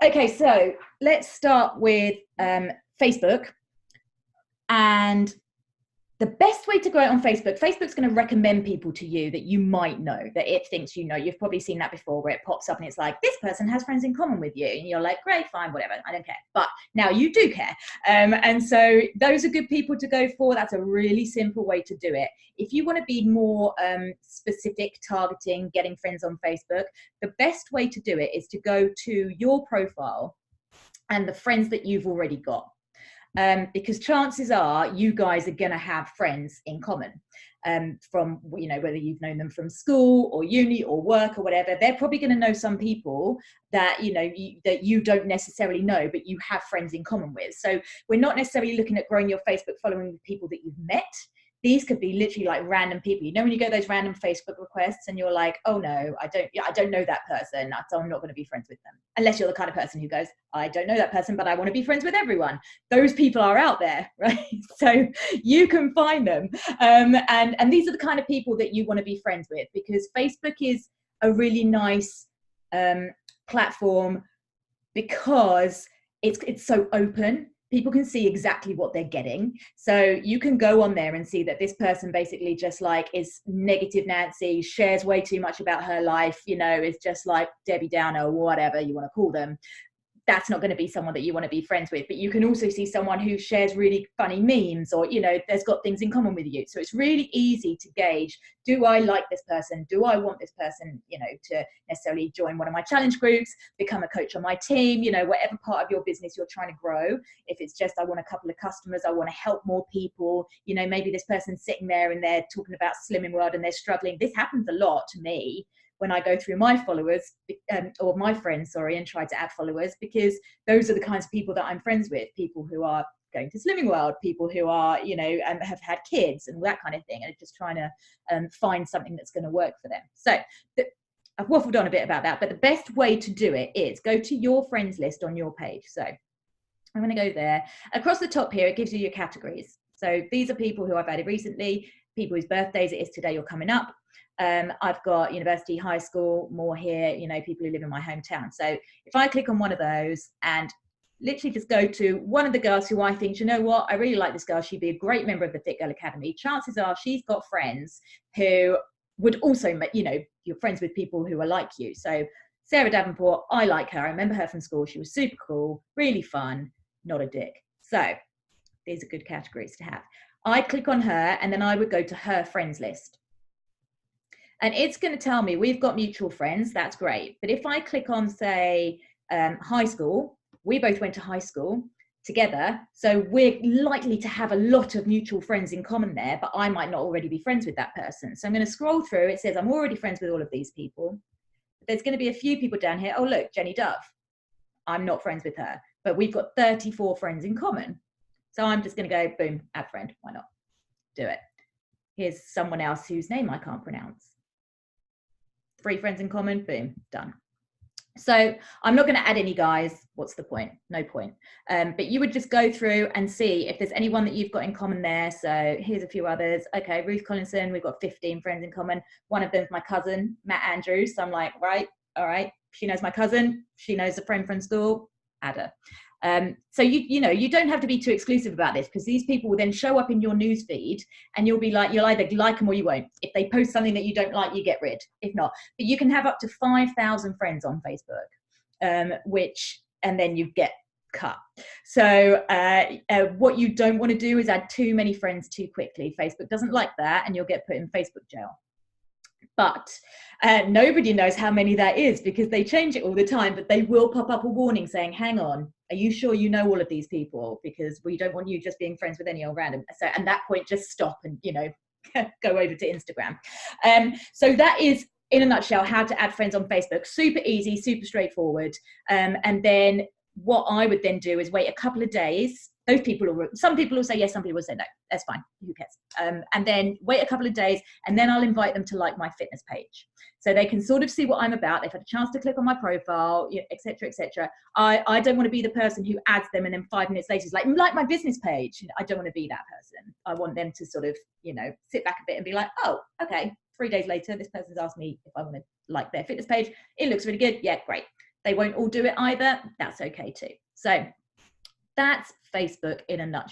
Okay, so let's start with Facebook. And the best way to grow it on Facebook, Facebook's going to recommend people to you that you might know, that it thinks you know. You've probably seen that before, where it pops up and it's like, this person has friends in common with you. And you're like, great, fine, whatever, I don't care. But now you do care. And so those are good people to go for. That's a really simple way to do it. If you want to be more specific, targeting, getting friends on Facebook, the best way to do it is to go to your profile and the friends that you've already got. Because chances are you guys are going to have friends in common, from, you know, whether you've known them from school or uni or work or whatever. They're probably going to know some people that, you know, that you don't necessarily know, but you have friends in common with. So we're not necessarily looking at growing your Facebook following with people that you've met. These could be literally like random people. You know, when you get those random Facebook requests and you're like, oh no, I don't know that person, so I'm not going to be friends with them. Unless you're the kind of person who goes, I don't know that person, but I want to be friends with everyone. Those people are out there, right? So you can find them. And these are the kind of people that you want to be friends with, because Facebook is a really nice platform because it's so open. People can see exactly what they're getting. So you can go on there and see that this person basically just like is negative Nancy, shares way too much about her life, you know, is just like Debbie Downer or whatever you want to call them. That's not going to be someone that you want to be friends with. But you can also see someone who shares really funny memes, or, you know, there's got things in common with you. So it's really easy to gauge, do I like this person? Do I want this person, you know, to necessarily join one of my challenge groups, become a coach on my team, you know, whatever part of your business you're trying to grow. If it's just, I want a couple of customers, I want to help more people, you know, maybe this person's sitting there and they're talking about Slimming World and they're struggling. This happens a lot to me when I go through my followers, or my friends, sorry, and try to add followers, because those are the kinds of people that I'm friends with, people who are going to Slimming World, people who are, you know, have had kids and that kind of thing, and just trying to find something that's going to work for them. So I've waffled on a bit about that, but the best way to do it is go to your friends list on your page. So I'm going to go there. Across the top here, it gives you your categories. So these are people who I've added recently, people whose birthdays it is today or coming up. I've got university, high school, more here, you know, people who live in my hometown. So if I click on one of those and literally just go to one of the girls who I think, you know what, I really like this girl, she'd be a great member of the Fit Girl Academy, chances are she's got friends who would also, you know, you're friends with people who are like you. So Sarah Davenport, I like her. I remember her from school. She was super cool, really fun, not a dick. So these are good categories to have. I'd click on her and then I would go to her friends list. And it's going to tell me we've got mutual friends. That's great. But if I click on, say, high school, we both went to high school together. So we're likely to have a lot of mutual friends in common there, but I might not already be friends with that person. So I'm going to scroll through. It says I'm already friends with all of these people. There's going to be a few people down here. Oh, look, Jenny Dove. I'm not friends with her, but we've got 34 friends in common. So I'm just going to go, boom, add friend. Why not? Do it. Here's someone else whose name I can't pronounce. 3 friends in common, boom, done. So I'm not going to add any guys. What's the point? No point. But you would just go through and see if there's anyone that you've got in common there. So here's a few others. Okay, Ruth Collinson, we've got 15 friends in common. One of them's my cousin, Matt Andrews. So I'm like, right, all right. She knows my cousin. She knows a friend from school. Add her. So you know, you don't have to be too exclusive about this, because these people will then show up in your news feed and you'll be like, you'll either like them or you won't. If they post something that you don't like, you get rid. If not, but you can have up to 5,000 friends on Facebook, and then you get cut. So what you don't want to do is add too many friends too quickly. Facebook doesn't like that, and you'll get put in Facebook jail. But nobody knows how many that is, because they change it all the time, but they will pop up a warning saying, hang on, are you sure you know all of these people? Because we don't want you just being friends with any old random. So at that point, just stop and, you know, go over to Instagram. So that is, in a nutshell, how to add friends on Facebook. Super easy, super straightforward. And then what I would then do is wait a couple of days. Those people, some people will say yes, some people will say no. That's fine. Who cares? And then wait a couple of days, and then I'll invite them to like my fitness page, so they can sort of see what I'm about. They've had a chance to click on my profile, etc., etc. I don't want to be the person who adds them and then 5 minutes later is like my business page. I don't want to be that person. I want them to sort of, you know, sit back a bit and be like, oh, okay. 3 days later, this person's asked me if I want to like their fitness page. It looks really good. Yeah, great. They won't all do it either. That's okay too. So that's Facebook in a nutshell.